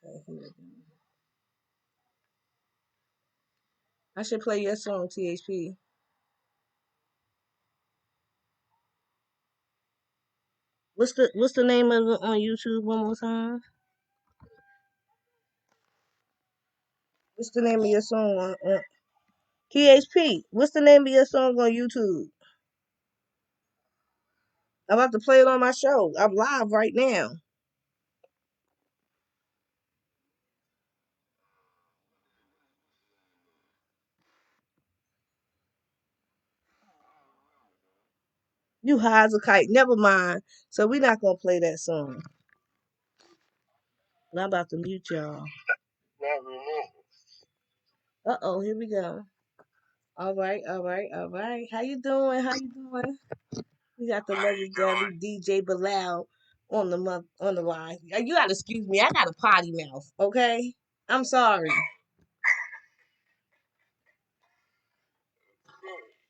Okay, here we go. I should play your song, THP. What's the name of it on YouTube one more time? What's the name of your song on THP? What's the name of your song on YouTube? I'm about to play it on my show. I'm live right now. You high as a kite. Never mind. So we're not gonna play that song. I'm about to mute y'all. Uh oh, here we go. All right, all right, all right. How you doing? How you doing? We got the legendary DJ Belal on the line. You gotta excuse me. I got a potty mouth. Okay, I'm sorry.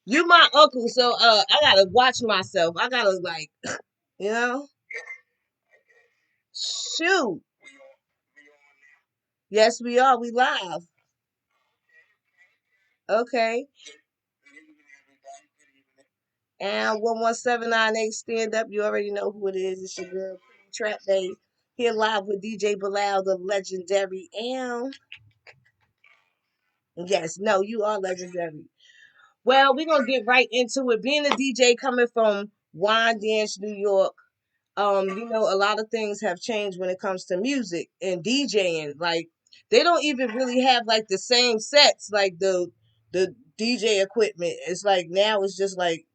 You my uncle, so I gotta watch myself. I gotta like, you know, shoot. Yes, we are. We live. Okay. And 11798 stand up. You already know who it is. It's your girl Trap Day. Here live with DJ Bilal, the legendary Am. Yes, no, you are legendary. Well, we're gonna get right into it. Being a DJ coming from Wine Dance, New York, a lot of things have changed when it comes to music and DJing. Like they don't even really have like the same sets, like the DJ equipment. It's like now it's just like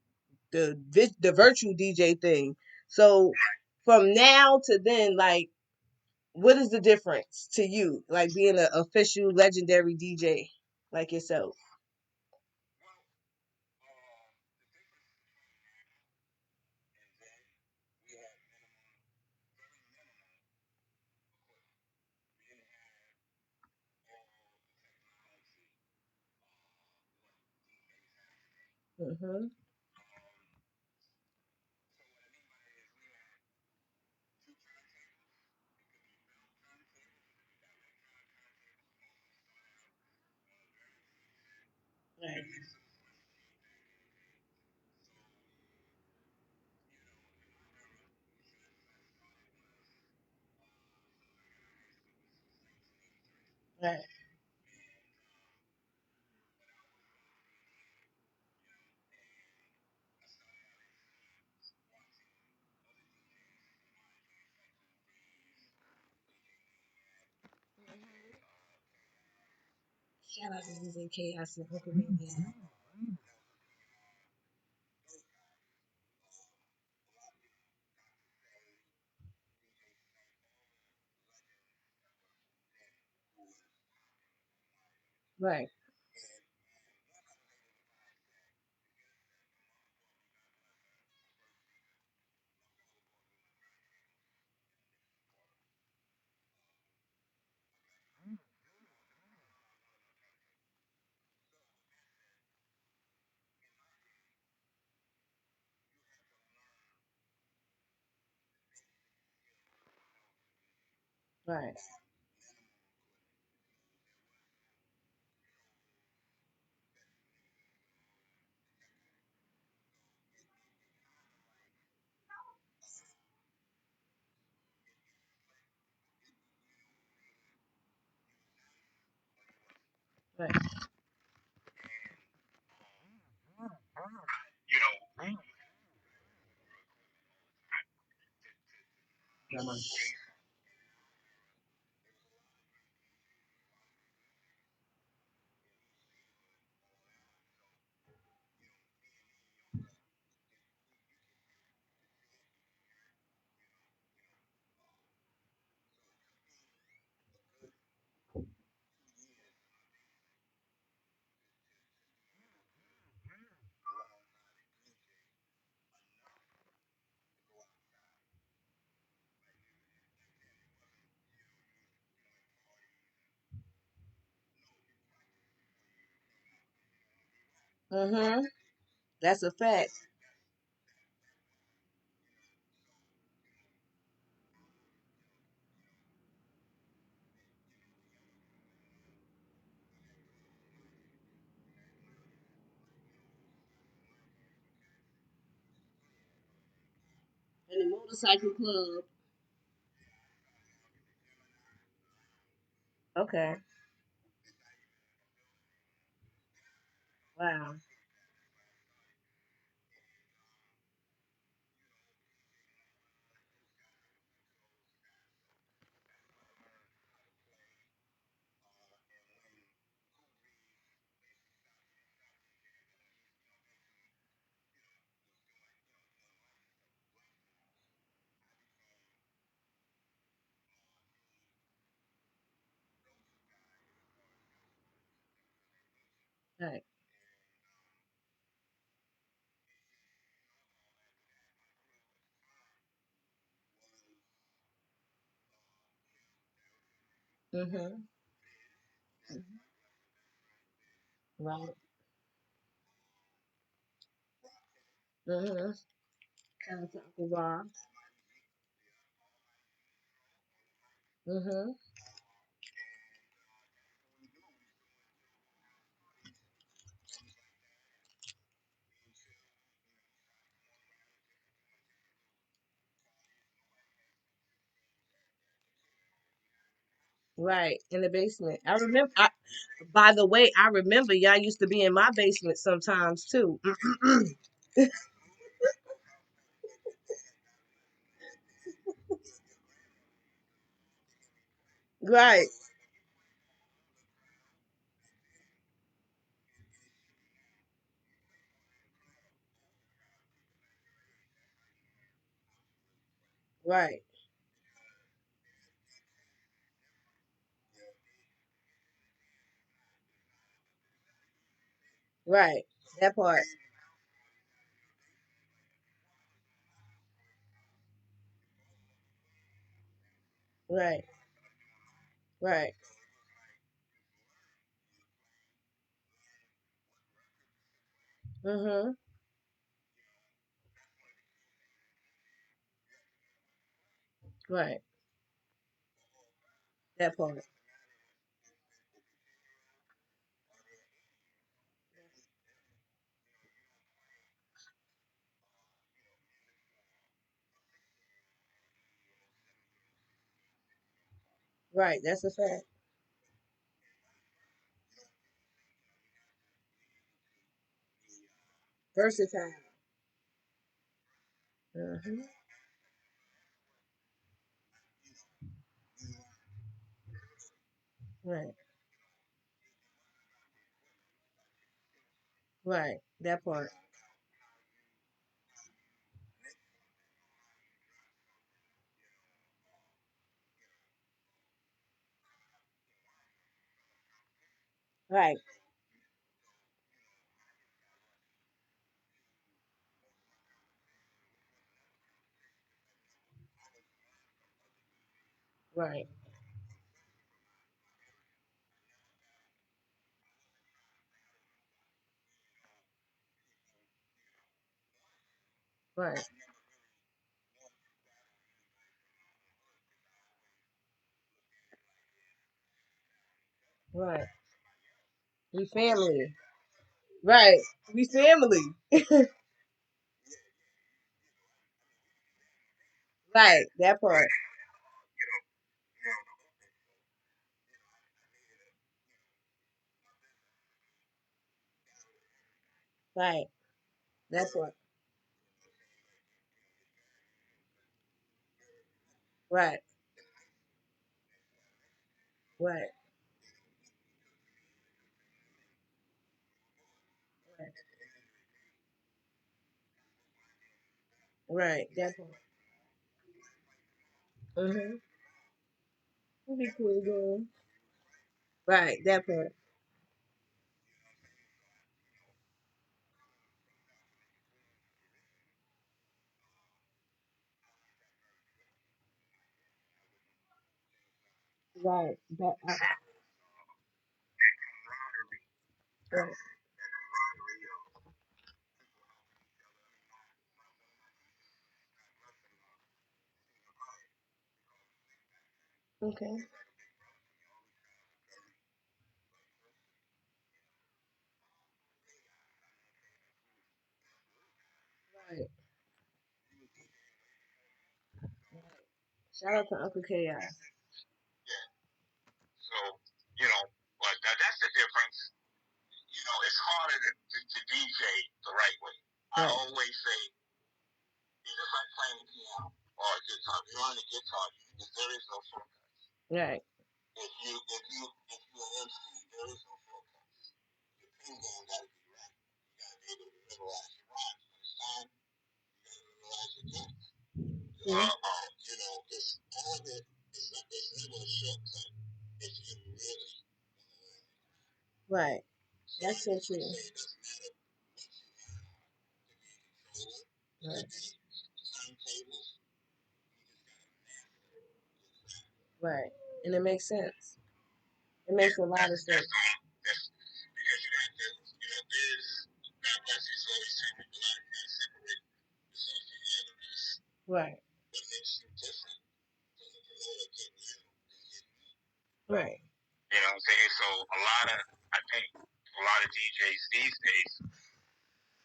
the virtual DJ thing. So from now to then, like, what is the difference to you, like being an official legendary DJ like yourself? Mhm. Right. Right. Shout out to DJ Chaos and Uncle Mania. Right. Right. Right. Mhm. That's a fact. And the motorcycle club. Okay. Wow. Right. Mm-hmm. Right. Mm-hmm. Kind of taco bar. Mm-hmm. Right. In the basement. I remember. By the way, I remember y'all used to be in my basement sometimes too. Right. Right. Right. That part. Right. Right. Mm-hmm. Right. That part. Right. That's a fact. Versatile. Mm-hmm. Right. Right. That part. Right. Right. Right. Right. We family. Right. We family. Right. That part. Right. That's what. Right. Right. Right. Right. That part. Mm-hmm. It'd be cool, girl. Right. That part. Right. Right. Okay. Right. Shout out to Uncle Ki. Yeah. So, but that's the difference. It's harder to DJ the right way. I always say, it's just like playing the piano or a guitar. If you learn the guitar, there is no shortcuts. Right. If you're an MC, there is no shortcuts. Your pin game got to be right. You got to be able to memorize your rhymes. Understand? You got to memorize your jokes. It's all of it. It's never a shortcut if you really want to learn. Right. That's so true. It doesn't matter what you learn to be a controller, right. To be turntables. Right. And it makes sense. It makes a lot of sense. That's because you have to, there's, God bless you, so always saying that Belal, you got to separate yourself from others. Right. What makes you different from the promoter getting you than getting me. Right. You know what I'm saying? So I think a lot of DJs these days,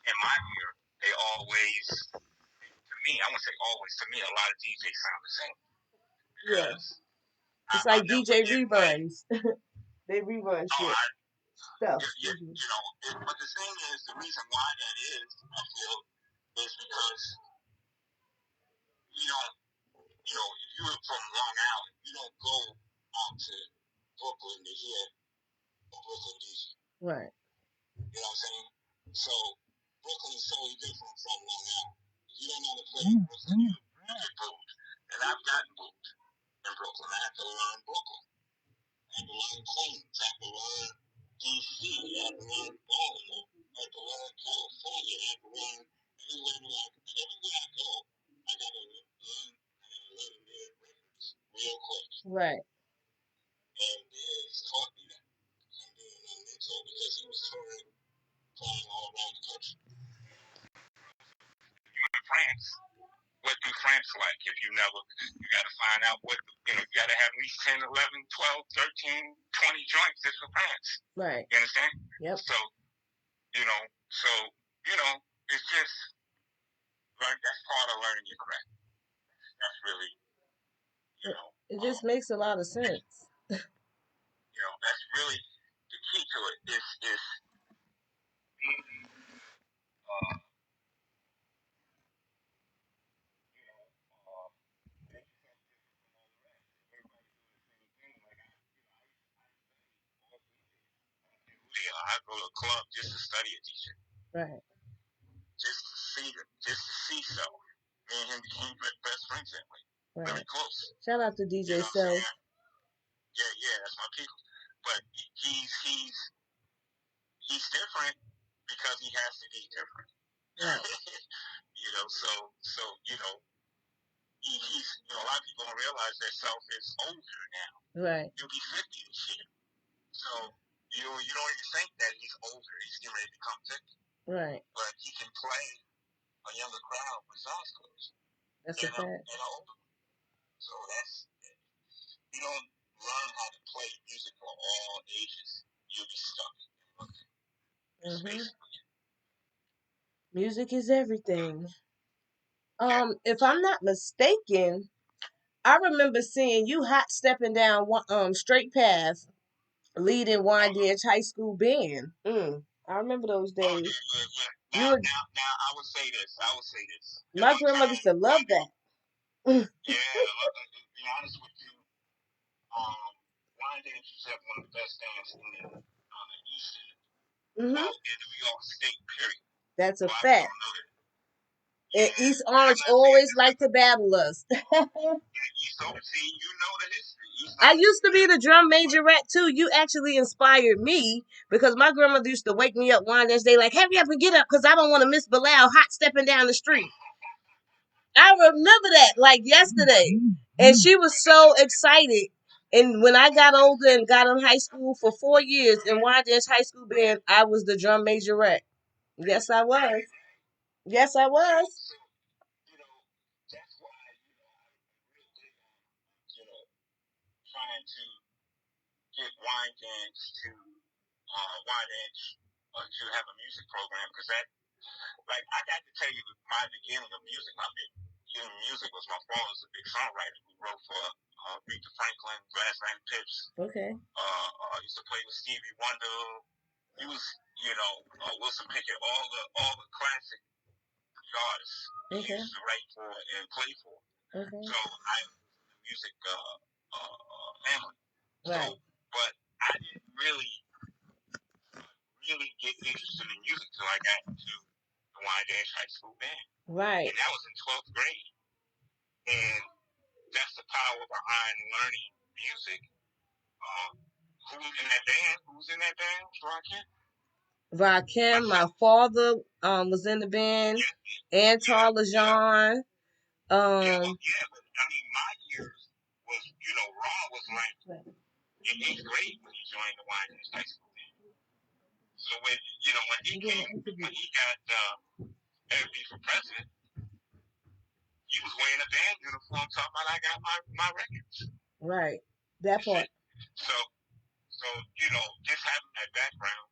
in my ear, they always, to me, I won't say always, to me, a lot of DJs sound the same. Because it's like DJ reruns. They rerun shit. Stuff. But the thing is, the reason why that is, I feel, is because if you're from Long Island, you don't go out to Brooklyn to hear a Brooklyn DJ. Right. You know what I'm saying? So Brooklyn is totally different from Long Island. If you don't know how to play Brooklyn, you get booed. And I've gotten booed in Brooklyn. I had to learn Brooklyn. I had to learn Queens. I had to learn DC. I had to learn Baltimore. I had to learn California. I had to learn everywhere I go. I got to learn their records real quick. Right. And Biz taught me that. I'm doing a mentor because he was touring, flying all around the country. You're in France. What do France like? If you got to find out you got to have at least 10, 11, 12, 13, 20 joints just for France. Right. You understand? Yep. So, it's just, that's part of learning your craft. That's really, it just makes a lot of sense. That's really the key to it is being, I go to a club just to study a teacher. Right. Just to see them, just to see Self. Me and him became best friends that way. Right. Very close. Shout out to DJ Self. Yeah, that's my people. But he's different because he has to be different. Right. He's a lot of people don't realize that Self is older now. Right. He'll be 50 this year. So you don't even think that he's older. He's getting ready to become 50. Right. But he can play a younger crowd with song scores. That's a fact. And an older. So you don't learn how to play music for all ages, you'll be stuck. Music is everything. If I'm not mistaken, I remember seeing you hot stepping down Straight Path, leading Wine Dance High School band. I remember those days. Now, I would say this. My grandmother used to love that. To be honest with you, Wine Dance used to have one of the best dances in the East End. In New York State, period. That's a fact. And East Orange always like to battle us. I used to be the drum majorette too. You actually inspired me because my grandmother used to wake me up one day like, hurry up and get up because I don't want to miss Belal hot stepping down the street. I remember that like yesterday. And she was so excited. And when I got older and got in high school for 4 years in Wine Dance High School band, I was the drum majorette. Yes, I was. Yes, I was. That's why, trying to get Wine Dance to have a music program because I got to tell you my beginning of music. I've been music was my father's a big songwriter who wrote for Aretha Franklin, Glass Line Pips. Okay. Used to play with Stevie Wonder. He was, Wilson Pickett, all the classic artists. Okay. He used to write for and play for. Okay. So I was in the music family. Right. So, but I didn't really get interested in music till I got to the YDH High School Band. Right. And that was in 12th grade. And that's the power behind learning music. Who's in that band? Who's in that band? Rakim? Rakim, my father was in the band. Yeah. Antar LaJean. But I mean, my years was, Raw was like in 8th grade when he joined the YDH High School Band. So when he got MB for president, he was wearing a band uniform talking about I got my records. Right. That part. So, just having that background,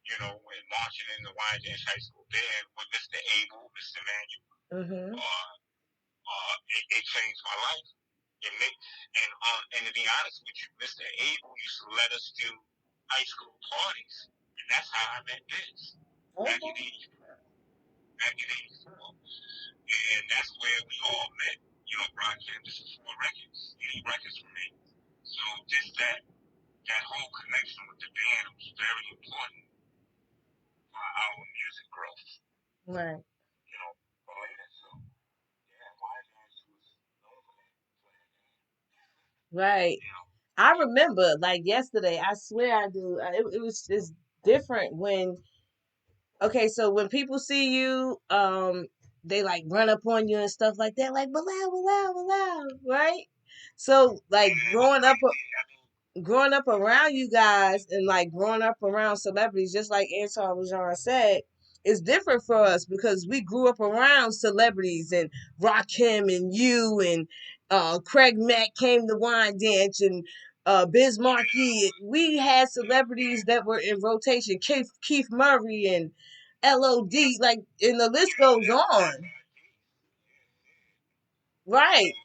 when marching in the YDH High School band with Mr. Abel, Mr. Manuel, it changed my life. And to be honest with you, Mr. Abel used to let us do high school parties. And that's how I met Vince. Okay. Back in 84. And that's where we all met. Rakim, this is for records. Records were made. So just that whole connection with the band was very important for our music growth. Right. For later. So yeah, why was known for that. Right. I remember like yesterday. I swear I do. It was just different when. Okay, so when people see you, they like run up on you and stuff like that, like Belal, Belal, Belal, right? So like growing up around you guys and like growing up around celebrities, just like Antar Rajan said, it's different for us because we grew up around celebrities and Rakim and you and Craig Mack came to Wine Dance and Biz Markie. We had celebrities that were in rotation, Keith Murray and LOD, like, and the list goes on. Right.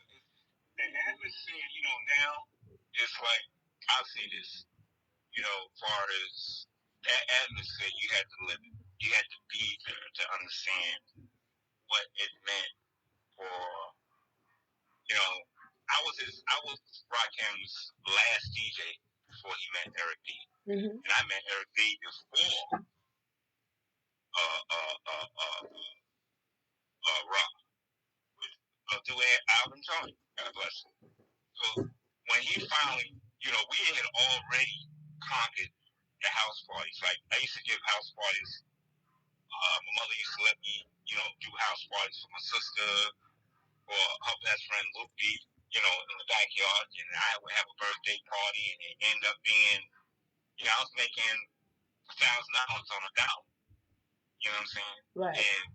The atmosphere, now it's like I'll say this. As far as that atmosphere, you had to live it. You had to be there to understand what it meant for, I was Rakim's last DJ before he met Eric B. Mm-hmm. And I met Eric B before Rock with a duet album Tony. God bless him. So when he finally, we had already conquered the house parties. Like I used to give house parties. My mother used to let me, do house parties for my sister or her best friend Luke, in the backyard, and I would have a birthday party, and it ended up being, I was making $1,000 on a dollar. You know what I'm saying? Right. And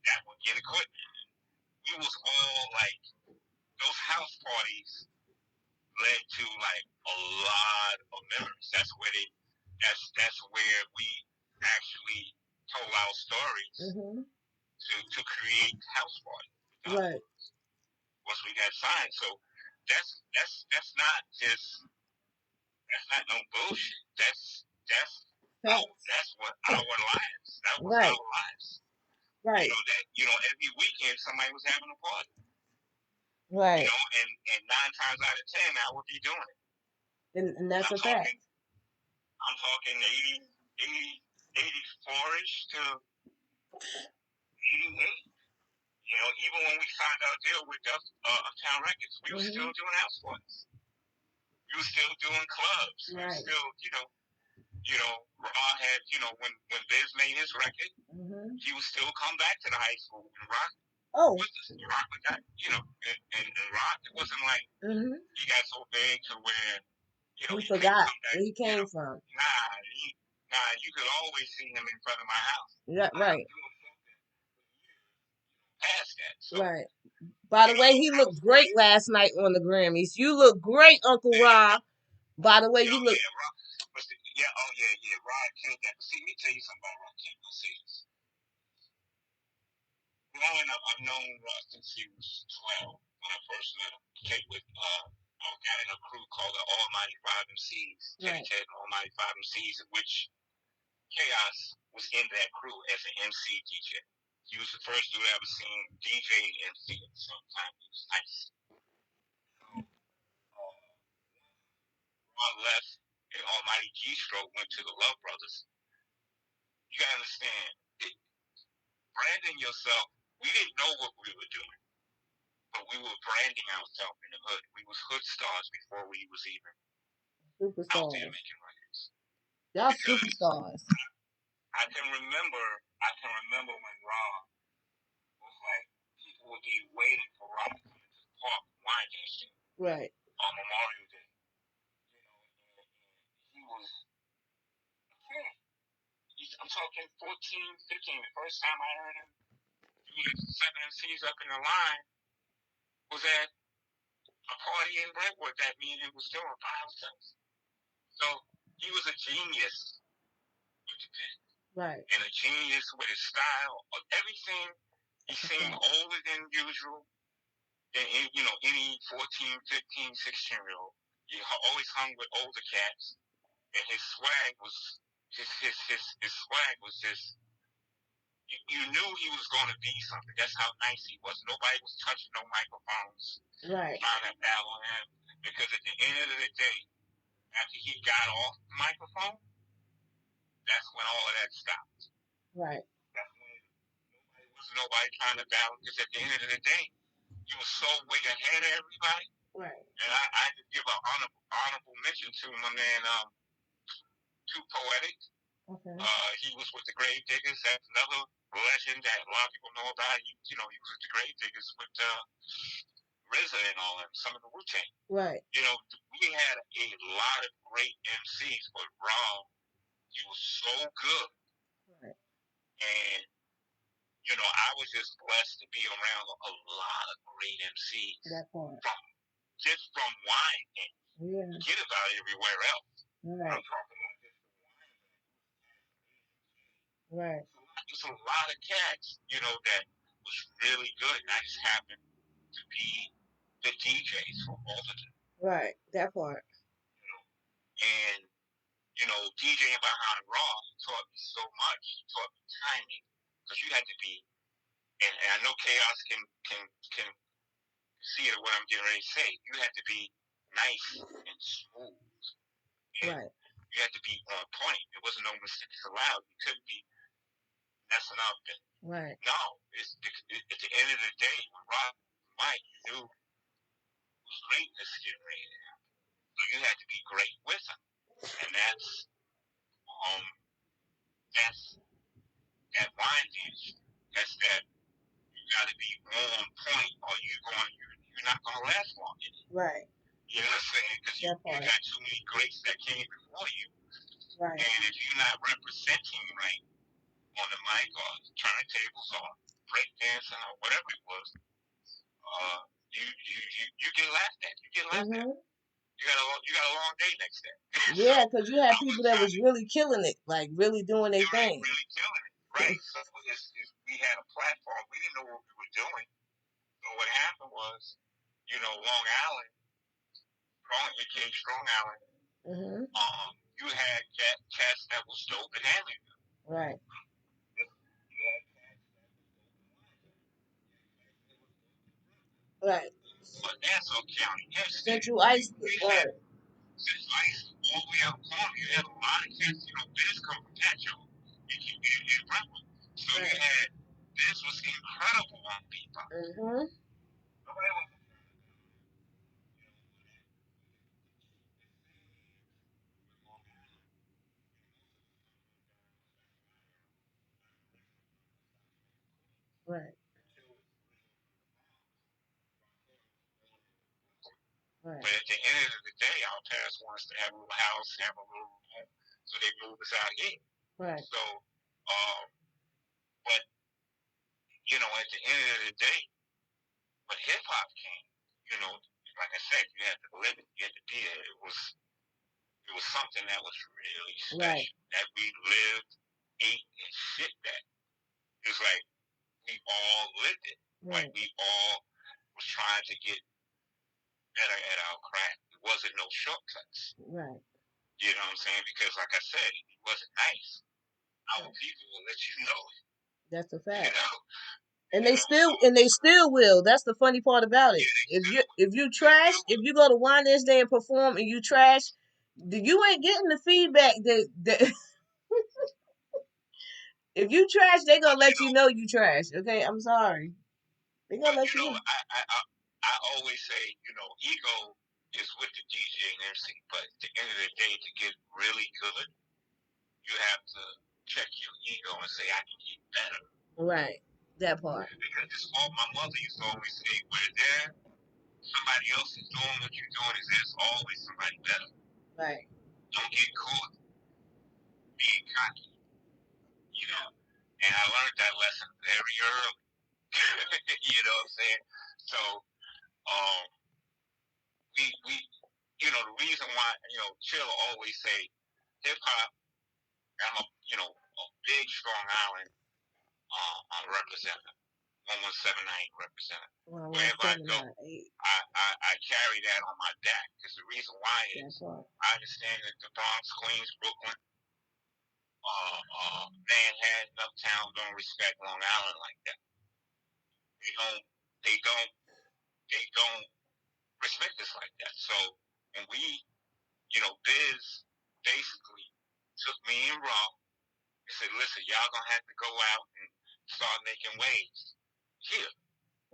that would get equipment. We was all like, those house parties led to like a lot of memories. That's where we actually told our stories to create house parties. Right. Once we got signed, so that's not no bullshit. That's what our lives. That was right. Our lives. Right. Every weekend somebody was having a party. Right. And 9 times out of 10 I would be doing it. And that's a fact. I'm talking 84-ish to 88. Even when we signed our deal with Uptown Records, we were still doing house parties. We were still doing clubs. Right. We were still, Raw had, when Biz made his record, he would still come back to the high school and rock. Oh. Rock with that, and rock. It wasn't like he got so big to where, he forgot where he came from. Nah, you could always see him in front of my house. Yeah, right. Past that. So, right. By the way, he looked great last night on the Grammys. You look great, Uncle Rob. By the way, you look. Yeah, Rob. Rob killed that. See, let me tell you something about Rob. growing up, I've known Ross since he was 12 when I first met him. Played with, I got in a crew called the Almighty Five MCs, Teddy Right. Ted and Almighty Five MCs, in which Chaos was in that crew as an MC DJ. He was the first dude I ever seen DJ and MC at the same time. He was nice. So, Ron left and Almighty G Stroke went to the Love Brothers. You gotta understand, it, branding yourself, we didn't know what we were doing, but we were branding ourselves in the hood. We was hood stars before we was even out there Superstars. making records. Y'all Because superstars. I can remember when Ron was like, people would be waiting for Ron to come into the park and wine tasting Right. on Memorial Day. You know, and he was a kid. I'm talking 14, 15. The first time I heard him do the 7 MCs up in the line was at a party in Brentwood that me and him was doing by ourselves. So he was a genius with the pen. Right. And a genius with his style. Everything, he seemed older than usual. And you know, any 14, 15, 16-year old. He always hung with older cats. And his swag was, his swag was just, you knew he was going to be something. That's how nice he was. Nobody was touching no microphones. Right. Trying to battle him. Because at the end of the day, after he got off the microphone, that's when all of that stopped. Right. That's when nobody trying to battle. Because at the end of the day, you were so way ahead of everybody. Right. And I just give an honorable mention to my man, Too Poetic. Okay. He was with the Grave Diggers. That's another legend that a lot of people know about. You know, he was with the Grave Diggers with RZA and all them, some of the Wu-Tang. Right. You know, we had a lot of great MCs, but Ron, he was so good. Right. And, you know, I was just blessed to be around a lot of great MCs. That part. Just from wine and yeah. Forget about everywhere else. Right. I'm talking about just the wine. Right. There's a lot of cats, you know, that was really good. And I just happened to be the DJs for both of them. Right. That part. You know, and you know, DJing behind Raw taught me so much. He taught me timing because you had to be, and I know Chaos can see it what I'm getting ready to say. You had to be nice and smooth. And right. You had to be on point. There wasn't no mistakes allowed. You couldn't be messing up. And right. No, at the end of the day, when Rob Mike, you knew whose greatness getting ready to happen. So you had to be great with him, and um that's that wine dish. That's that you got to be on point, or you're not gonna last long in it. Right. You know what I'm saying? Because you got too many greats that came before you. Right. And if you're not representing right on the mic or turntables or breakdancing or whatever it was, you get laughed at. You get laughed at. You got a long day next day. Yeah, because you had people that was really killing it, like really doing their thing. Really killing it, right? So we had a platform. We didn't know what we were doing. So what happened was, you know, Long Island, Strong Island. Mm-hmm. You had cats that was dope and handling them. Right. Right. But Nassau County, yes, Central Ice. Right. Central Ice, all the way out corner, you had a lot of cats. You know, Biz come from Patcho in Brentwood. So right. You had, Biz was incredible on beatbox. Mm-hmm. Nobody was. Right. Right. But at the end of the day, our parents want us to have a little house, have a little room, so they moved us out here. Right. So, but you know, at the end of the day, when hip hop came, you know, like I said, you had to live it, you had to be it. It was something that was really special. Right. That we lived, ate, and shit that. It was like we all lived it. Like Right. we all was trying to get better at our craft. It wasn't no shortcuts. Right. You know what I'm saying? Because like I said, it wasn't nice. Our Right. people will let you know it. That's a You fact. know? And You they know, so still and they still will. That's the funny part about it. yeah, If you they trash, still if will. you go to Wine Dance Day and perform and you trash, you ain't getting the feedback that if you trash, they gonna But let you know you trash. Okay, I'm sorry. They gonna let you you know, know. I always say, you know, ego is with the DJ and MC, but at the end of the day, to get really good, you have to check your ego and say, I can get better. Right. That part. Because it's all my mother used to always say, where there somebody else is doing what you're doing, is there's always somebody better. Right. Don't get caught being cocky, you know. And I learned that lesson very early. You know what I'm saying? So, um, we, you know, the reason why, you know, Chill always say hip hop. I'm a, you know, a big Strong Island representative. 1179 representative. Wherever I go, 1178. I carry that on my back. Because the reason why is That I understand that the Bronx, Queens, Brooklyn, Manhattan, Uptown don't respect Long Island like that. They don't. They don't. They don't respect us like that. So when we, you know, Biz basically took me and Raw and said, "Listen, y'all gonna have to go out and start making waves here."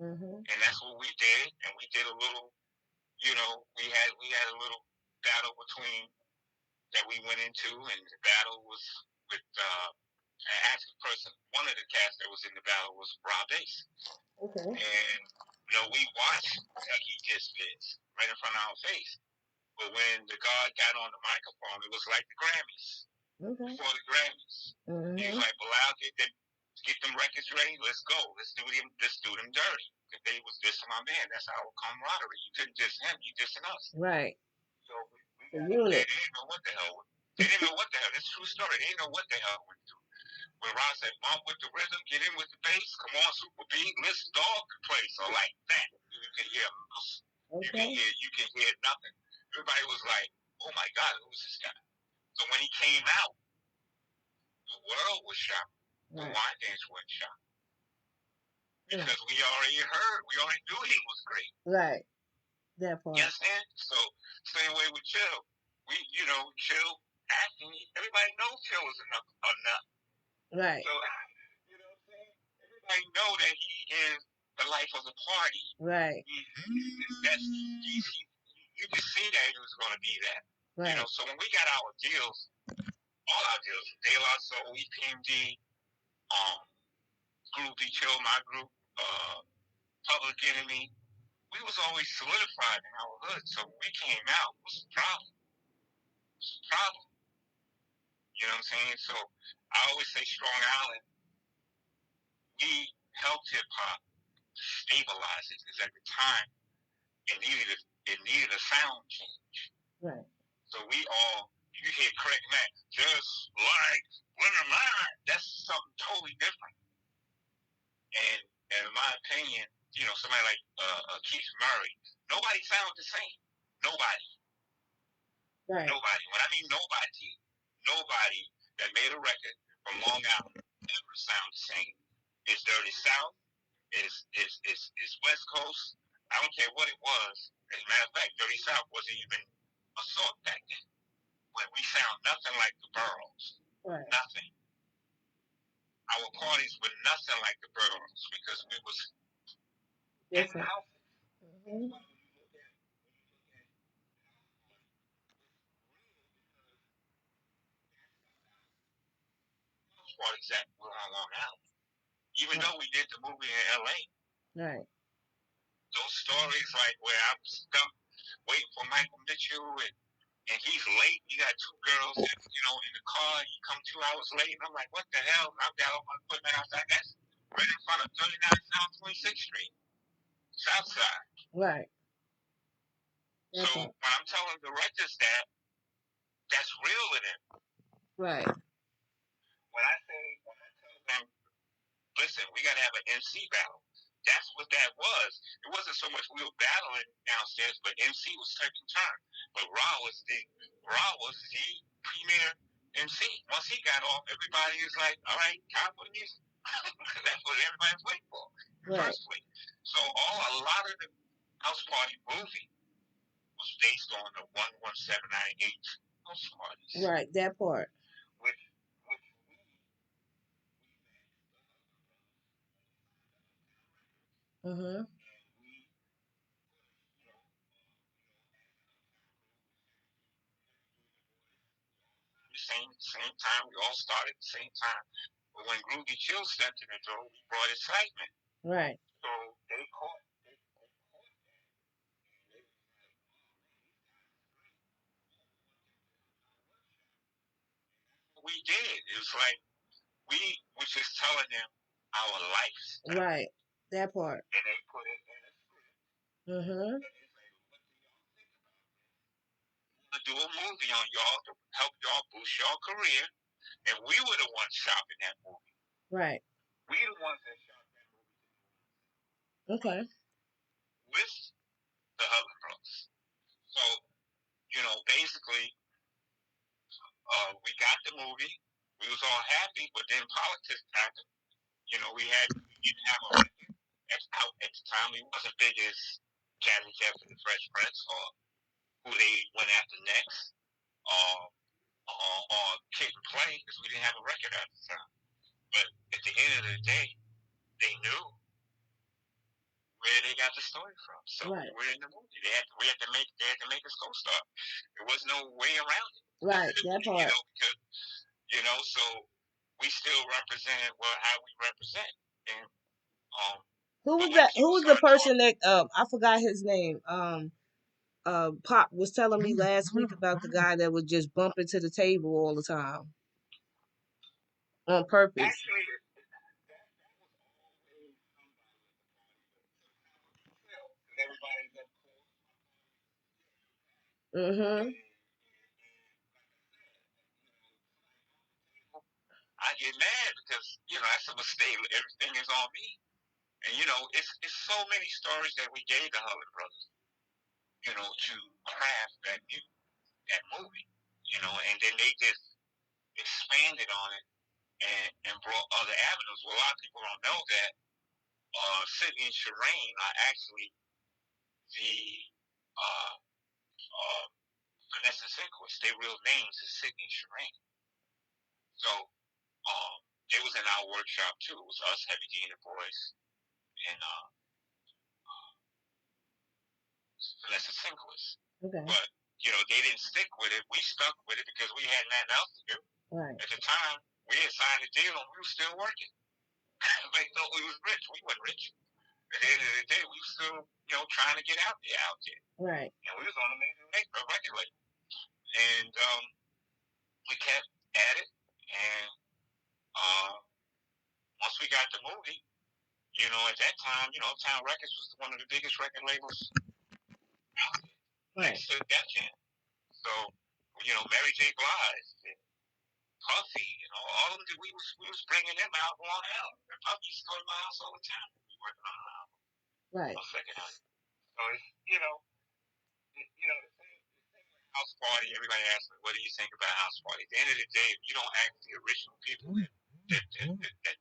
And that's what we did. And we did a little, you know, we had a little battle between that we went into, and the battle was with an active person. One of the cast that was in the battle was Rob Bass. Okay. And you know, we watched Kentucky just Biz right in front of our face. But when the guard got on the microphone, it was like the Grammys. Okay. Before the Grammys. He was like, Belal, get them records ready. Let's go. Let's do them dirty. If they was dissing my man, that's our camaraderie. You couldn't diss him, you dissing us. Right. So we The got unit. they didn't know what the hell. They didn't know what the hell. It's a true story. They didn't know what the hell went through. When Ron said, "Bump with the rhythm, get in with the bass, come on, super beat, let's dog the place," or like that. You can hear mouse. Okay. You can hear nothing. Everybody was like, "Oh my God, who's this guy?" So when he came out, the world was shocked. The Wine Dance was shocked. Because we already knew he was great. Right. That part. You understand? So same way with Chill. We, you know, Chill acting. Everybody knows Chill is enough. Right. So you know what I'm saying? Everybody know that he is the life of the party. Right. You just see that he was going to be that. Right. You know, so when we got our deals, all our deals, De La Soul, EPMD, Groovy Chill, my group, Public Enemy, we was always solidified in our hood. So when we came out, it was a problem. It was a problem. You know what I'm saying? So I always say Strong Island, we helped hip hop stabilize it because at the time it needed a sound change. Right. So we all, you hear Craig Mack, just like when I'm out, that's something totally different. And in my opinion, you know, somebody like Keith Murray, nobody sounds the same. Nobody. Right. Nobody. When I mean nobody that made a record from Long Island ever sound the same. It's Dirty South. It's West Coast. I don't care what it was. As a matter of fact, Dirty South wasn't even a sort back then. But we sound nothing like the boroughs. Right. Nothing. Our parties were nothing like the boroughs because we was different. Parties that were on Long Island. Even though we did the movie in LA. Right. Those stories like where I'm stuck waiting for Michael Mitchell and he's late. You got two girls, you know, in the car. You come 2 hours late, and I'm like, what the hell? I've got all my equipment outside. That's right in front of 39 South 26th Street, South Side. Right. So when I'm telling the directors that, that's real with him. Right. When I tell them, listen, we got to have an MC battle. That's what that was. It wasn't so much we were battling downstairs, but MC was taking turn. But Raw was the premier MC. Once he got off, everybody was like, "All right, time for the music." That's what everybody's waiting for. Right. First week. So a lot of the house party movie was based on the 11798 house parties. Right, that part. Which Mm-hmm. the same time. We all started at the same time. But when Groovy Chill stepped in the door, we brought excitement. Right. So they caught. We did. It was like we were just telling them our lifestyle. Right. That part. And they put it in a script. Mm-hmm. To do a movie on y'all to help y'all boost your career, and we were the ones shopping that movie. Right. We the ones that shopped that movie. Okay. With the Hubble Bros. So, basically, we got the movie. We was all happy, but then politics happened. We didn't have a record out at the time. We wasn't big as Jazzy Jeff and the Fresh Prince or who they went after next, or Kid and Play, because we didn't have a record at the time. But at the end of the day, they knew where they got the story from. So right. We're in the movie. They had to make us co-star. There was no way around it. Right, that part. Because so we still represent how we represent. And who was that? Who was the person that I forgot his name? Pop was telling me last week about the guy that would just bump into the table all the time on purpose. Actually, Mm-hmm. I get mad because that's a mistake. Everything is on me, and it's so many stories that we gave the Holland brothers, to craft that movie, and then they just expanded on it and brought other avenues. Well, a lot of people don't know that Sydney and Shireen are actually the uh, Vanessa Sinquist. Their real names is Sydney and Shireen. So it was in our workshop too. It was us, Heavy D and the boys, and Vanessa Sinquist. Okay. But they didn't stick with it. We stuck with it because we had nothing else to do. Right. At the time, we had signed a deal and we were still working. They thought we was rich. We weren't rich. At the end of the day, we were still, trying to get out there. Right. And we was on a major record label. And we kept at it. And once we got the movie, at that time, Town Records was one of the biggest record labels next to Def Jam. So, Mary J. Blige and Puffy, all of them, we was bringing them out on out. Puffy used to go to my house all the time. We were working on an album. Right. On second album. So it's, the same house party. Everybody asks me, what do you think about house party? At the end of the day, if you don't ask the original people that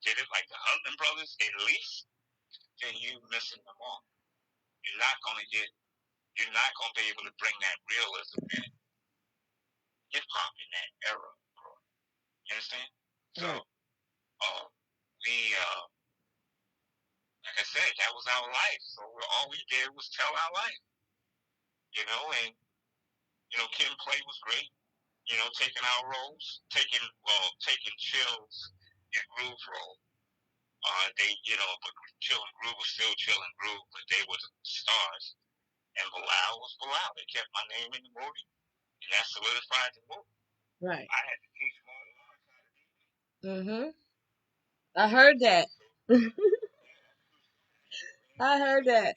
did it, like the Husband Brothers, at least, then you missing them all. You're not gonna be able to bring that realism that hip hop in that era, bro. You understand? So, we, like I said, that was our life. So all we did was tell our life, and Kid and Play was great. Taking our roles, taking Chill's and Groove's role. But Chill and Groove was still Chill and Groove, but they were the stars. And Belal was Belal. They kept my name in the movie, and that solidified the movie. Right. I had to teach Martin Lawrence how to do it. Mm-hmm. I heard that. I heard that.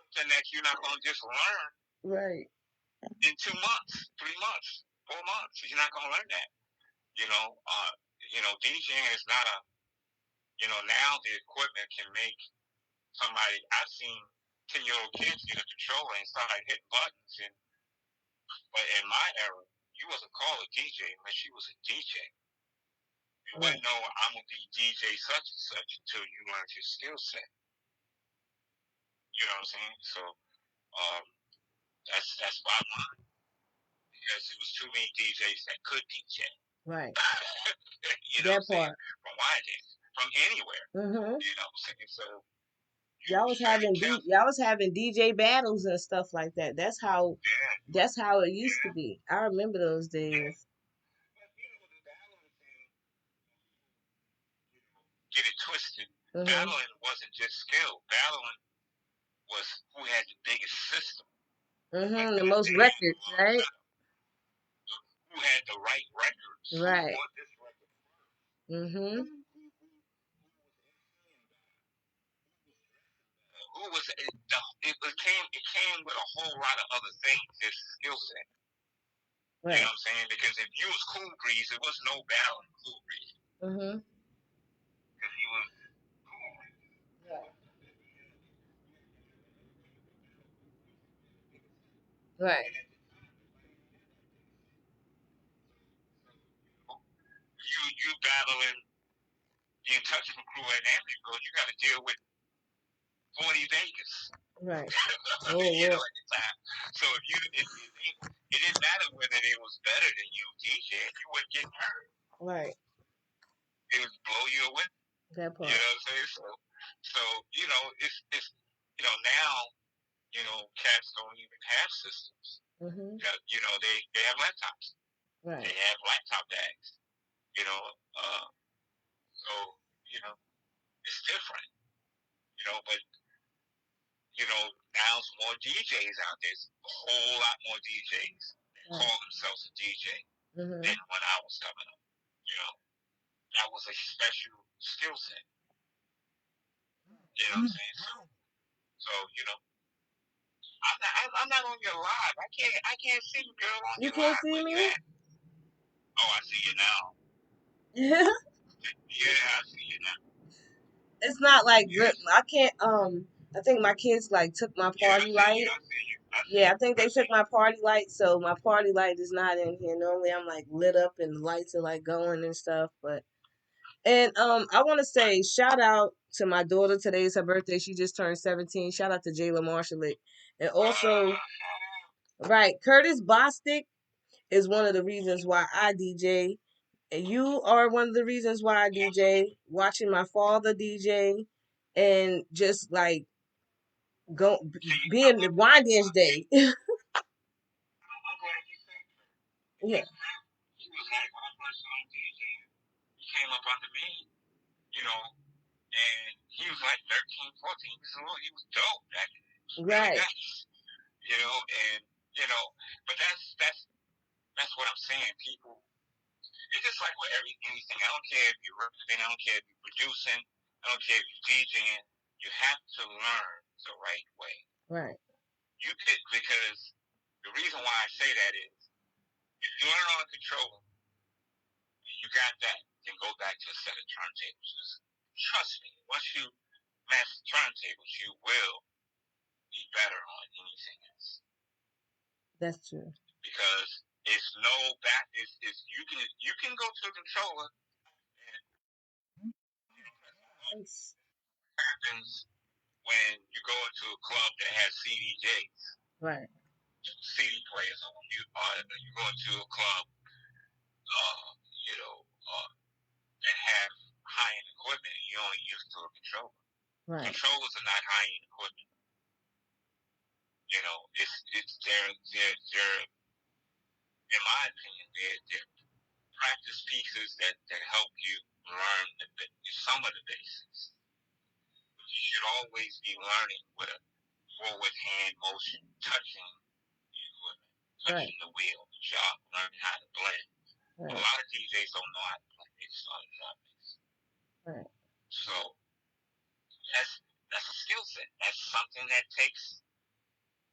Something that you're not going to just learn Right. in 2 months, 3 months. 4 months. You're not gonna learn that. You know, DJing is not a. Now the equipment can make somebody. I've seen 10-year-old kids get a controller and start hitting buttons. But in my era, you wasn't called a DJ unless you was a DJ. You wouldn't know I'm gonna be DJ such and such until you learned your skill set. You know what I'm saying? So that's bottom line. Because there was too many DJs that could DJ. Right. You know what I'm saying? From Wyatt, from anywhere. Mm-hmm. You know what I'm saying? So y'all was having DJ battles and stuff like that. That's how it used to be. I remember those days. But the battling thing, get it twisted. Battling wasn't just skill. Battling was who had the biggest system. The most records, right? Who had the right records? Right. Who won this record? Mm-hmm. Who was it? It came with a whole lot of other things. This skill set. Right. You know what I'm saying? Because if you was Cool Breeze, there was no battling Cool Breeze. Mm-hmm. Because he was cool. Right. You battling the Untouchable crew at Amityville, you got to deal with 40 Vegas. Right. Oh, at the time. So it didn't matter whether they was better than you, DJ, you wouldn't get hurt. Right. It would blow you away. That part. You know what I'm saying? So it's now cats don't even have systems. Mm-hmm. They have laptops. Right. They have laptop bags. You know, so it's different. But now some more DJs out there. There's a whole lot more DJs that call themselves a DJ than when I was coming up. That was a special skill set. You know what I'm saying? So I'm not on your live. I can't see you, girl, on your live. You can't see me? Oh, I see you now. Yeah, I see you now. It's not like I can't. I think my kids like took my party light. Yeah, I think they took my party light, so my party light is not in here. Normally, I'm like lit up and the lights are like going and stuff. I want to say shout out to my daughter. Today is her birthday. She just turned 17. Shout out to Jayla Marshall. And also, right, Curtis Bostic is one of the reasons why I DJ. And you are one of the reasons why I DJ. Watching my father DJ, and just like being the wine dance day. Yeah. He was like when I first saw him DJing, he came up under me, and he was like 13, 14. He was dope. That was really nice. And but that's what I'm saying. People, it's just like with anything. I don't care if you're rapping, I don't care if you're producing, I don't care if you're DJing. You have to learn the right way. Right. Because the reason why I say that is if you learn on a controller, you got that, then go back to a set of turntables. Trust me, once you master turntables, you will be better on anything else. That's true. Because it's no back. It's you can go to a controller and what happens when you go into a club that has CDJs, right? CD players on. You go into a club, that have high end equipment, and you only used to a controller. Right. Controllers are not high end equipment. It's they're in my opinion they're practice pieces that help you learn some of the basics. But you should always be learning with a forward hand motion, touching the equipment, touching the wheel, the job, learning how to blend. Right. A lot of DJs don't know how to blend. They just know how to drop mix. Right. So that's a skill set. That's something that takes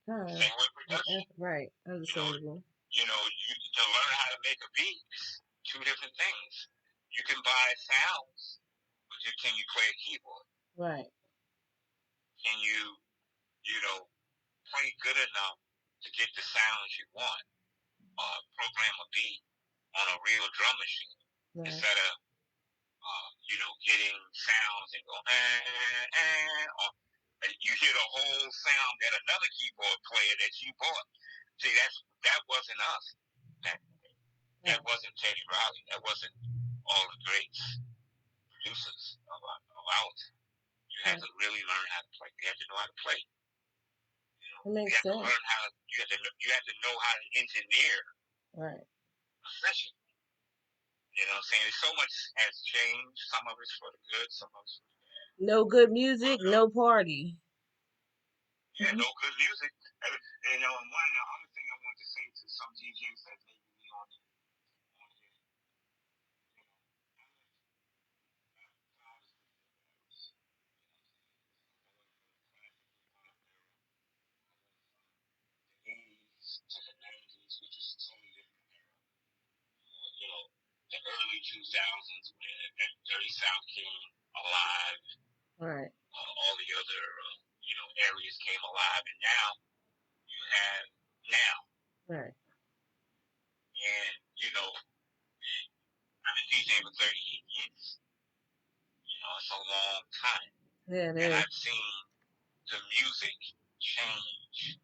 same with production. Right. Understandable. To learn how to make a beat is two different things. You can buy sounds, but can you play a keyboard? Right. Can you know, play good enough to get the sounds you want? Program a beat on a real drum machine instead of getting sounds and go or you hear the whole sound that another keyboard player that you bought. See, that wasn't us. That wasn't Teddy Riley. That wasn't all the greats producers of ours. You had to really learn how to play. You had to know how to play. It makes you had sense. to learn how. You had to know how to engineer a session. You know what I'm saying? So much has changed. Some of it's for the good, some of it's for the bad. No good music, no party. Yeah, no good music. And one the other thing I want to say to some DJs that maybe be on here, the 80s to the 90s, which is a totally different era. The early 2000s when Dirty South came alive. Right. All the other, areas came alive, and now you have now. Right. And, I've been DJing for 38 years. It's a long time. Yeah, it and is. I've seen the music change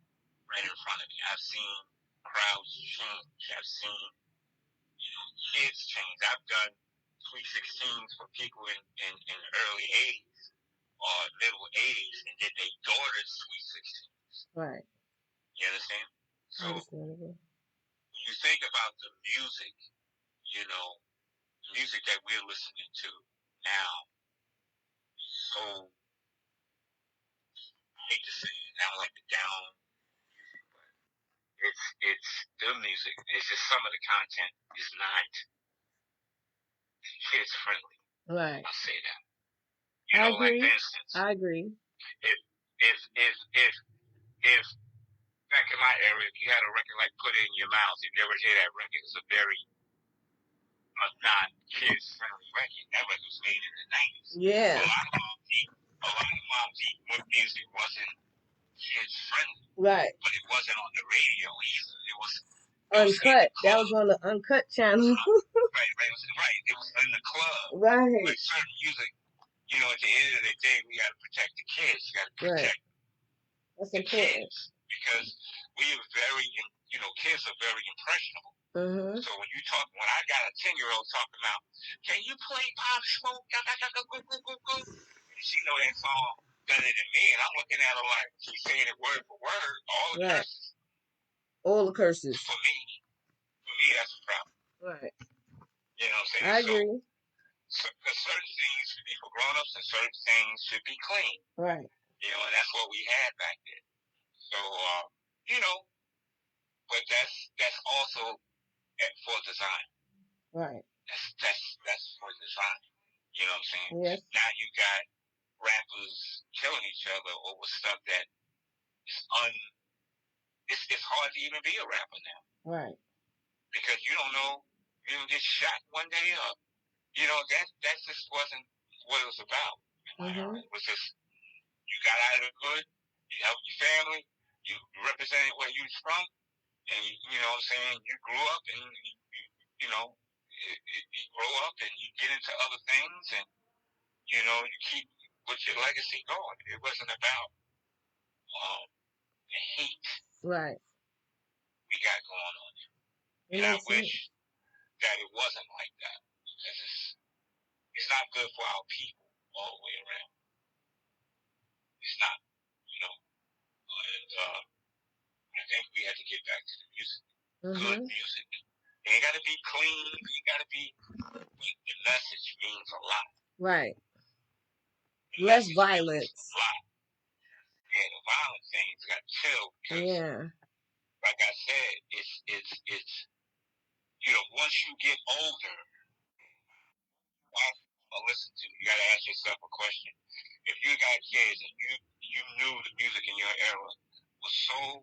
right in front of me. I've seen crowds change. I've seen, kids change. I've done 316s for people in the early 80s or middle 80s and did their daughter's Sweet 16s. Right. You understand? So Understandable. when you think about the music, the music that we're listening to now is so, I hate to say it, I don't like the down music, but it's the music. It's just some of the content is not kids friendly. Right. I'll say that. I agree. Like for instance, I agree. If back in my area, if you had a record like "Put It in Your Mouth," if you ever hear that record, it's a very not kids friendly record. That record was made in the 90s. Yeah. A lot of Mobb Deep music wasn't kids friendly. Right. But it wasn't on the radio either. It was Uncut. That was on the Uncut channel. right. It was in the club. Right. Like certain music, at the end of the day, we got to protect the kids. You got to protect That's the important. kids because we are very, kids are very impressionable. Mm-hmm. So when I got a 10-year-old talking about, can you play Pop Smoke? She know that song better than me, and I'm looking at her like she's saying it word for word, all the curses. All the curses. For me, that's a problem. Right. You know what I'm saying? I agree. So, certain things should be for grown-ups and certain things should be clean. Right. And that's what we had back then. So, but that's also for design. Right. That's for design. You know what I'm saying? Yes. Now you got rappers killing each other over stuff that is it's hard to even be a rapper now. Right. Because you don't know, you get shot one day up. That just wasn't what it was about. Mm-hmm. It was just you got out of the hood, you helped your family, you represented where you was from, and you know what I'm saying, you grew up and you grow up and you get into other things and you keep with your legacy going. It wasn't about the hate right we got going on. And I wish that it wasn't like that because it's not good for our people all the way around. It's not, and I think we had to get back to the music. Mm-hmm. Good music. It ain't got to be clean. It ain't got to be. The message means a lot. Right. Less violence. A lot. Yeah, the violent things got killed. Yeah. Like I said, it's once you get older, listen to. You got to ask yourself a question. If you got kids and you knew the music in your era was so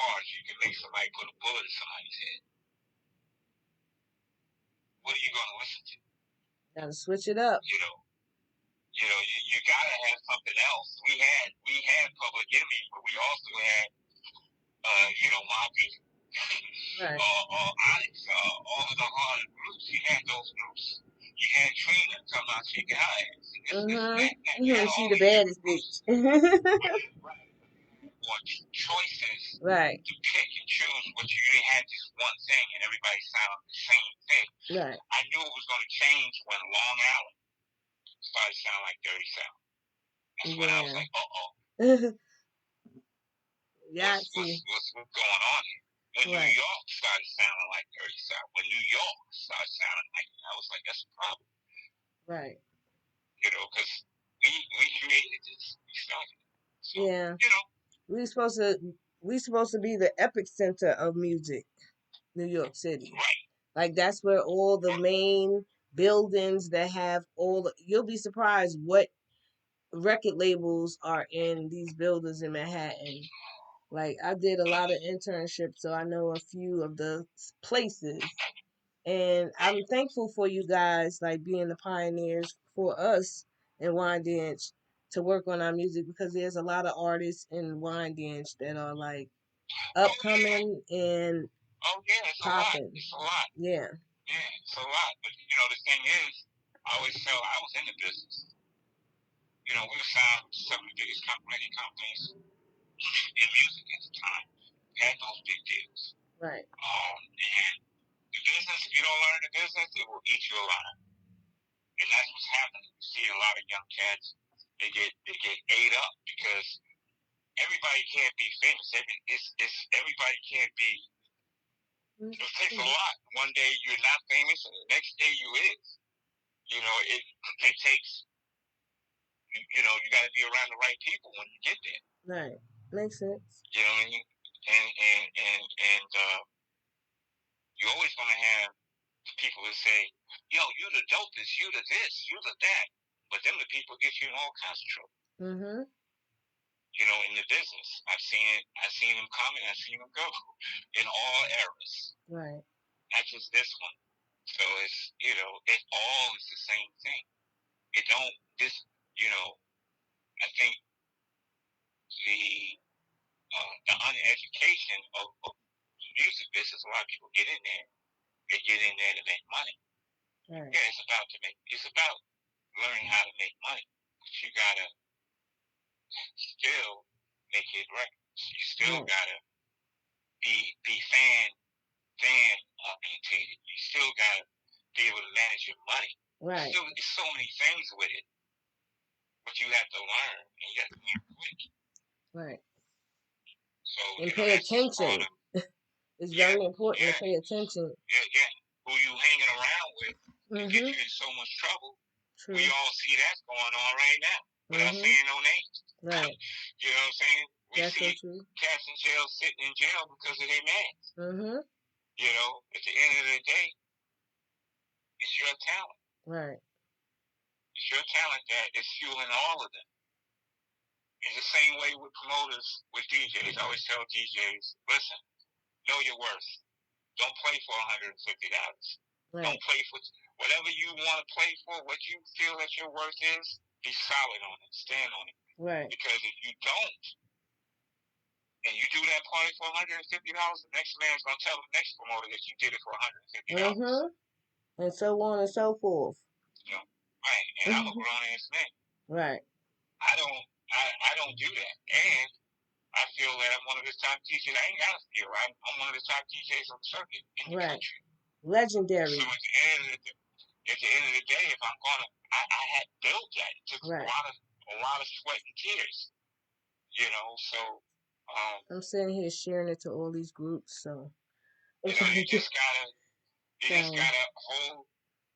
harsh, you could make somebody put a bullet in somebody's head. what are you going to listen to? Gotta switch it up. You gotta have something else. We had Public Enemy, but we also had Moby, Right. Onyx, all of the hard groups. You had those groups. You had Trina come out shaking her ass. You had She all the these different baddest groups. bitch. Right. Or choices Right. to pick and choose, but you didn't have just one thing and everybody sounded the same thing. Right. I knew it was going to change when Long Island started sounding like Dirty South. That's when I was like, Yeah, see. what's going on here? When Right. New York started sounding like Dirty South, when New York started sounding like it, I was like, that's a problem. Right. Because we created this. We started it. So, yeah. We supposed to be the epic center of music, New York City. Right. Like that's where all the main buildings that have you'll be surprised what record labels are in these buildings in Manhattan. Like I did a lot of internships, so I know a few of the places. And I'm thankful for you guys, like being the pioneers for us in Wyandanch to work on our music, because there's a lot of artists in Wyandanch that are like upcoming and it's popping. It's a lot. Yeah. Yeah, it's a lot. But the thing is, I always tell I was in the business. We were signed with some of the biggest companies in music at the time. We had those big deals. Right. And the business, if you don't learn the business, it will eat you alive. And that's what's happening. You see a lot of young cats, they get ate up because everybody can't be famous. Everybody can't be. It takes a lot. One day you're not famous, and the next day you is. It takes. You got to be around the right people when you get there. Right. Makes sense. You know what I mean? And you're always gonna have people that say, "Yo, you the dopest, you the this, you the that," but them the people get you in all kinds of trouble. In the business, I've seen them come and I've seen them go in all eras. Right. Not just this one. So it all is the same thing. It don't this. I think the uneducation of the music business, a lot of people get in there. They get in there to make money. Right. Yeah, it's about learning how to make money. But you gotta still make it right. You still gotta be fan orientated. You still gotta be able to manage your money. Right. There's so many things with it, but you have to learn, and you have to learn quick. Right. So and pay attention. It's very important to pay attention. Yeah. Who you hanging around with can get you in so much trouble. True. We all see that's going on right now without saying no names. Right. You know what I'm saying? We see cats in jail sitting in jail because of their names. At the end of the day, it's your talent. Right. It's your talent that is fueling all of them. It's the same way with promoters, with DJs. I always tell DJs, listen, know your worth. Don't play for $150. Right. Don't play for whatever you want to play for, what you feel that your worth is, be solid on it. Stand on it. Right. Because if you don't, and you do that party for $150, the next man's going to tell the next promoter that you did it for $150. And so on and so forth. Right. And I'm a grown ass man. Right. I don't do that. And I feel that I'm one of the top DJs. I ain't got to feel. I'm one of the top DJs on the circuit in the country. Legendary. So at the end of the day, if I'm gonna, I had built that. It took a lot of sweat and tears. So I'm sitting here sharing it to all these groups. So you just gotta hold.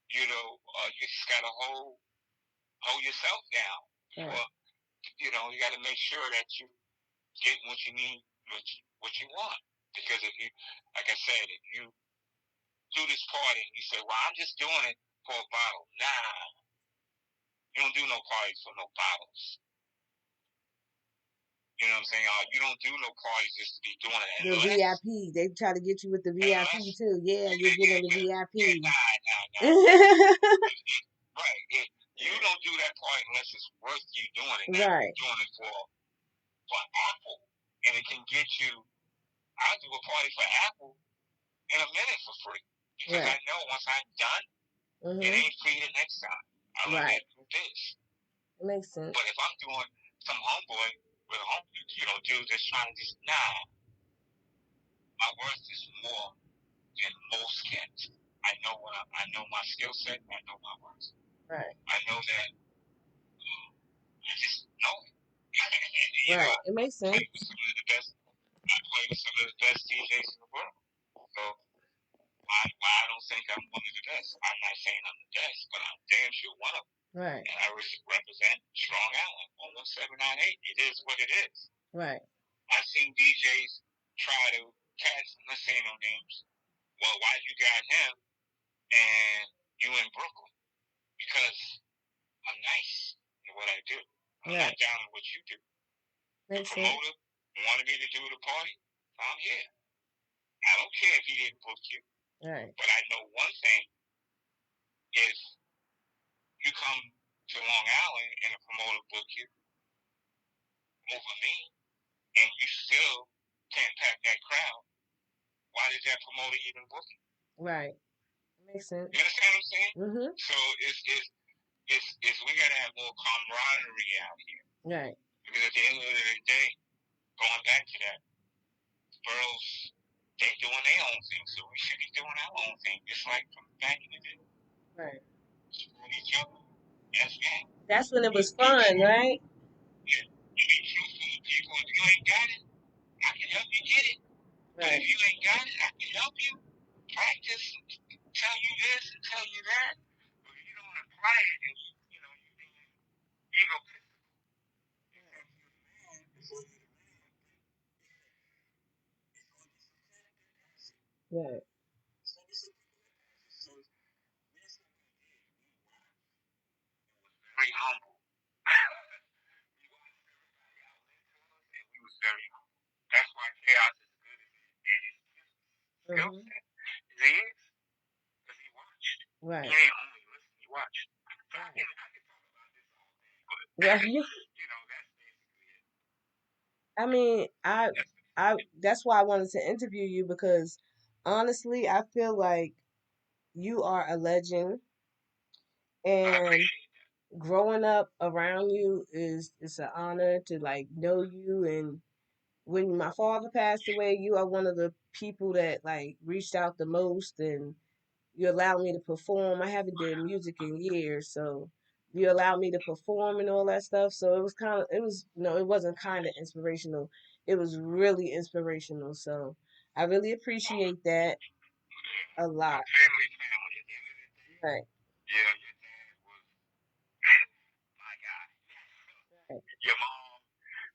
You just gotta hold yourself down. Right. Well, you gotta make sure that you get what you need, what you want. Because if you, like I said, if you do this party and you say, well, I'm just doing it for a bottle. Nah, you don't do no parties for no bottles. You know what I'm saying? You don't do no parties just to be doing it. The VIP. They try to get you with the VIP too. Yeah, you're getting the VIP. Nah. Right. You don't do that part unless it's worth you doing it. Now Right. you're doing it for Apple, and it can get you. I'll do a party for Apple in a minute for free because Right. I know once I'm done, it ain't free the next time. I learned Right. that through this. It makes sense. But if I'm doing some homeboy with a home, dude that's trying to just my worth is more than most cats. I know my skill set. I know my worth. Right. I know that. I just know it. Right. It makes sense. I play with some of the best DJs in the world. So why I don't think I'm one of the best? I'm not saying I'm the best, but I'm damn sure one of them. Right. And I represent Strong Island on 1798. It is what it is. Right. I've seen DJs try to catch, let's say no names. Well, why you got him and you in Brooklyn? Because I'm nice in what I do. I'm not down in what you do. The promoter wanted me to do the party. I'm here. I don't care if he didn't book you. Right. But I know one thing: if you come to Long Island and a promoter book you over me, and you still can't pack that crowd, why did that promoter even book you? Right. Makes sense. You understand what I'm saying? Mm-hmm. So it's we gotta have more camaraderie out here. Right. Because at the end of the day, going back to that, girls, they doing their own thing, so we should be doing our own thing, just like from back in the day. Right. Support each other. That's that. That's when it was fun, right? Yeah. You be truthful to people. If you ain't got it, I can help you get it. Right. But if you ain't got it, I can help you practice, tell you this and tell you that. But if you don't apply it, and you go. Right. Very humble. He was very humble. That's why chaos is good at his skill set. He is. Because he watched. Right. He ain't only listen, he watched. So I can talk about this all day. But, Yeah. that's basically it. I mean, that's why I wanted to interview you because honestly, I feel like you are a legend and growing up around you is it's an honor to like know you. And when my father passed away, you are one of the people that like reached out the most, and you allowed me to perform. I haven't done music in years, so you allowed me to perform and all that stuff. So it was kind of, it was, no, it wasn't kind of inspirational. It was really inspirational. So I really appreciate that a lot. Family. Right. Yeah, your dad was my guy. Right. Your mom,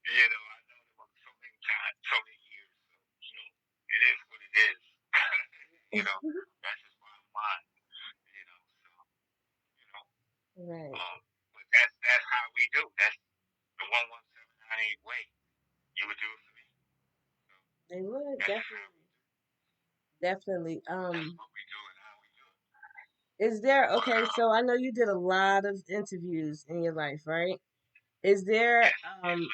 I know them for so many times, so many years. So, it is what it is. That's just bottom line. So, Right. but that's how we do. That's the 11798 way. You would do it for me. They would That's definitely, definitely. That's what we do and how we do it. Is there, okay, so I know you did a lot of interviews in your life, right? Is there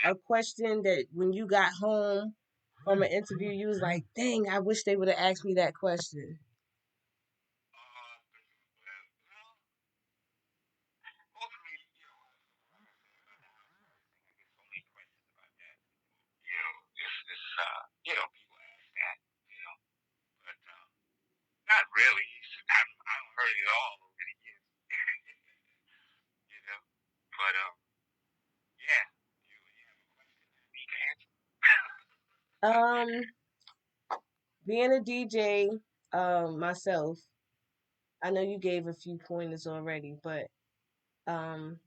a question that when you got home from an interview, you was like, dang, I wish they would have asked me that question? Mostly, people ask that, but not really. I've heard it all over the years, you know. But yeah, you have a question that me to answer. Um, Being a DJ, myself, I know you gave a few pointers already, but um,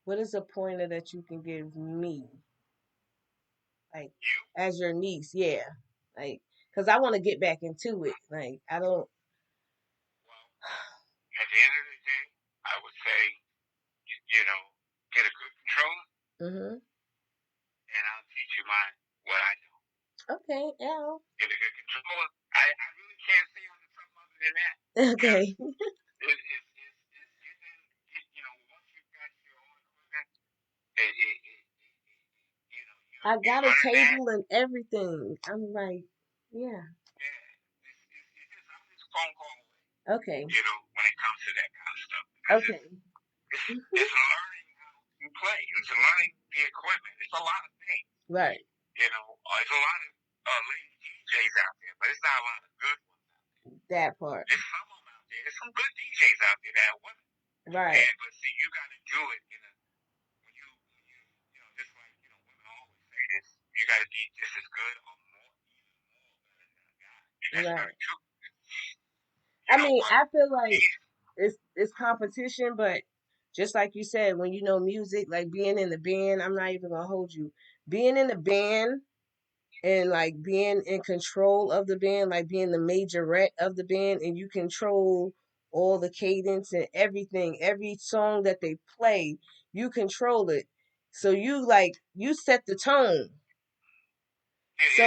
what is a pointer that you can give me, like as your niece? Yeah, like because I want to get back into it. Like I don't. Well, at the end of the day, I would say, get a good controller, Mhm. and I'll teach you what I know. Okay. Yeah. Get a good controller. I really can't say on something other than that. Okay. I you got a learn that. table and everything. I'm like, yeah, Yeah, I'm just a phone call away. okay, When it comes to that kind of stuff, because okay, it's learning how to play. It's learning the equipment. It's a lot of things. right, There's a lot of lady DJs out there, but it's not a lot of good ones. that part, There's some of them out there. There's some good DJs out there that are women. right, But see, you got to do it just like women always say this. You got to be just as good or more, even more better than a guy, and that's right. very true. I mean, But I feel like he's it's competition, but just like you said, when you know music, like being in the band, I'm not even gonna hold you. Being in the band and like being in control of the band, like being the majorette of the band, and you control all the cadence and everything, every song that they play, you control it. So you set the tone. yeah, So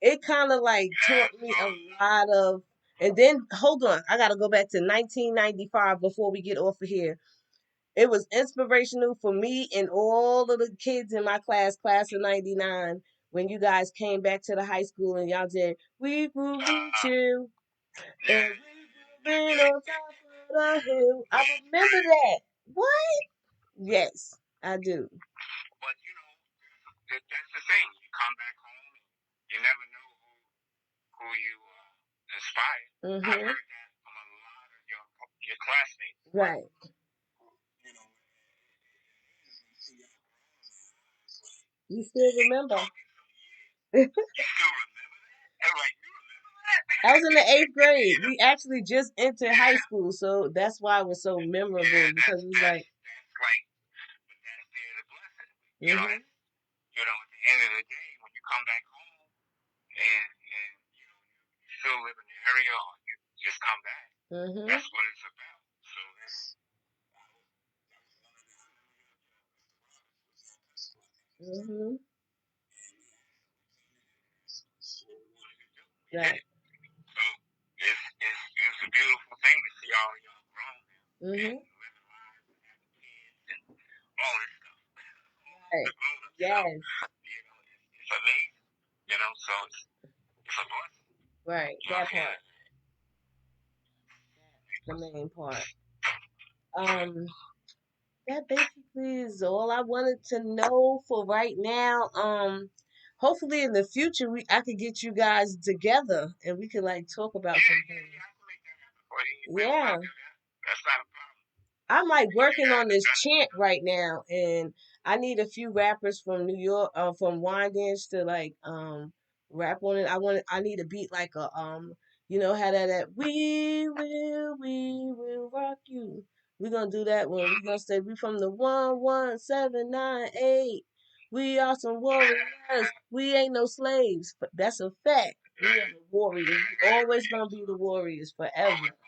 yeah, it kind of like yeah, taught me a lot of. And then hold on, I gotta go back to 1995 before we get off of here. It was inspirational for me and all of the kids in my class of '99, when you guys came back to the high school and y'all did "We Will Reach You" yeah, and "We've been on top of the hill." I remember that. What? Yes, I do. But that's the thing. You come back home, you never know who you inspired. I've Mhm. heard that from a lot of your classmates. Right. You know, see y'all You still remember? talking some years. You still remember that? I'm like, you remember that? I was in the eighth grade. We actually just entered high Yeah, school, so that's why it was so yeah. memorable because That's it was that's like, that's like, but that's the blessing. mhm, At the end of the day, when you come back home and you still live in the area or you just come back, mhm, that's what it's about. So that's mhm, what we wanted to do. We did right, it. So it's a beautiful thing to see all y'all grown and mhm, living lives and having kids and all this stuff. right, The grown up stuff. yes, It's amazing. So it's a blessing. right, You know what that I'm saying? part, the main part. Um, that basically is all I wanted to know for right now. Hopefully in the future I could get you guys together and we could like talk about Yeah, some yeah, things. yeah. I can make that happen for you. We'll Yeah. do that. That's not a problem. I'm like You working guys on have this done it. chant right now, and I need a few rappers from New York, from Wine Dance to like rap on it. I need a beat like a you know how that we will rock you. We're gonna do that one. We're gonna say we from the 11798. We are some warriors. We ain't no slaves. But that's a fact. We are the warriors. We always gonna be the warriors forever. Always gonna be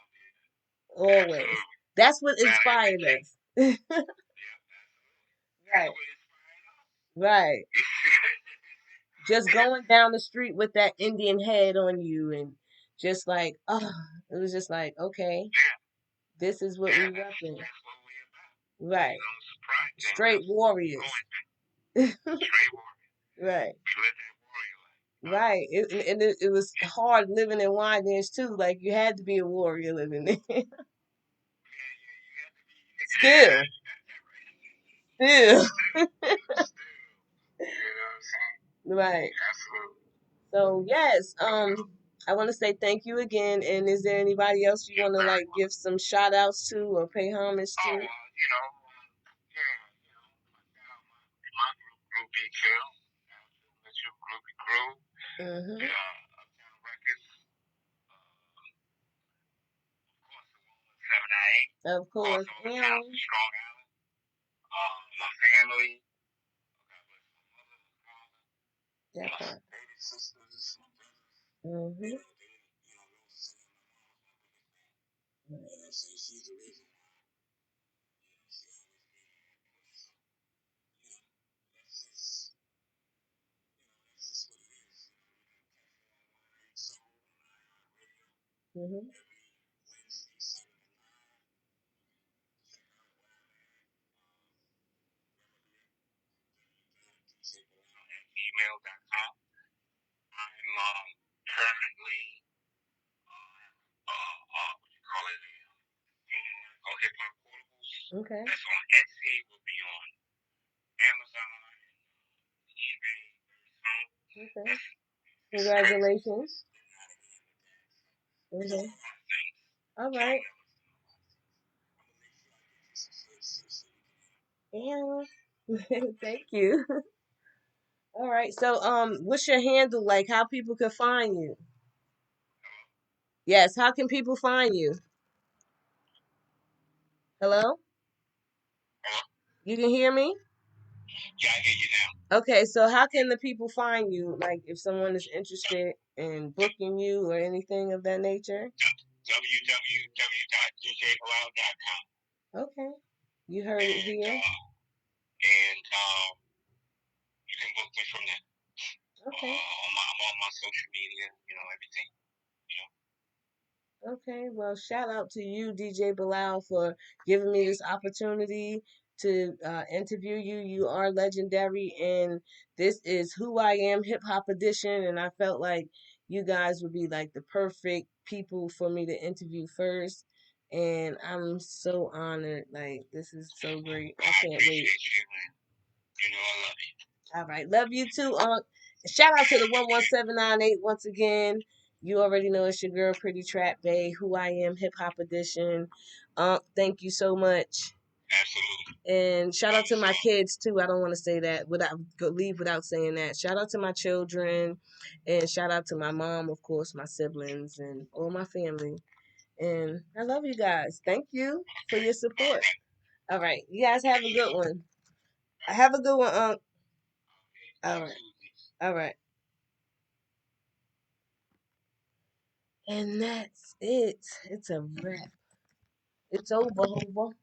there. Always. Absolutely. That's what Now inspired everything. us. Yeah, absolutely. That's Right, what inspired us. right. Just And going down the street with that Indian head on you and just like, oh, it was just like, okay, yeah, this is what yeah, we repping. that's what we about. Right. Surprise things Straight us. warriors. Going through. Straight warrior. Right. We live that warrior life. Right. And it was hard living in Wyandanch too. Like you had to be a warrior living there. Yeah, yeah, you have to be. Still. You got that right. Still. Still, still. You know what I'm saying? Right. Absolutely. So yes, I want to say thank you again. And is there anybody else you You're want to very like welcome. give some shout outs to or pay homage Oh, to? yeah, I got my group, Groupie Chill, Mitchell, Groupie Crew, Mm-hmm. Uptown Records, of course, the 11798, Of of course, course. all the towns And from Strong Island, my family, God bless my mother, my father, that my part. baby sisters, my brothers, Mm-hmm. Rosa, she's the reason why, she always been there. That's just, that's just what it is. You can catch me on 108 Soul on Mm-hmm. every Wednesday, 7 to 9. Check out where I'm at. JJBelal.com. I'm currently what you call it, called Hip Hop Portables. Okay. That's on Etsy. Will be on Amazon, eBay very soon. Okay. It's crazy. Congratulations. So Okay. a lot of things. All So I'm right. gonna make sure I get you some. Yeah. Thank you. All right. So, what's your handle like? How people can find you? Yes. How can people find you? Hello. Hello? You can hear me? Yeah, I hear you now. Okay. So, how can the people find you? Like, if someone is interested in booking you or anything of that nature? www.djbilal.com. Okay. You heard it And here. you can book me from there. Okay. I'm on my social media, everything. You know. Okay, well, shout out to you, DJ Bilal, for giving me this opportunity to interview you. You are legendary, and this is Who I Am Hip Hop Edition. And I felt like you guys would be like the perfect people for me to interview first. And I'm so honored. Like, this is so great. I I can't wait. appreciate you, man. I love you. All right. Love you too, Unc. Shout out to the 11798 once again. You already know it's your girl, Pretty Trap Bay, Who I Am Hip Hop Edition. Unc, thank you so much. Absolutely. And shout out to my kids too. I don't want to say that without leave without saying that. Shout out to my children, and shout out to my mom, of course, my siblings, and all my family. And I love you guys. Thank you for your support. All right, you guys have a good one. Have a good one, Unc. All right, all right. And that's it. It's a wrap. It's over, over.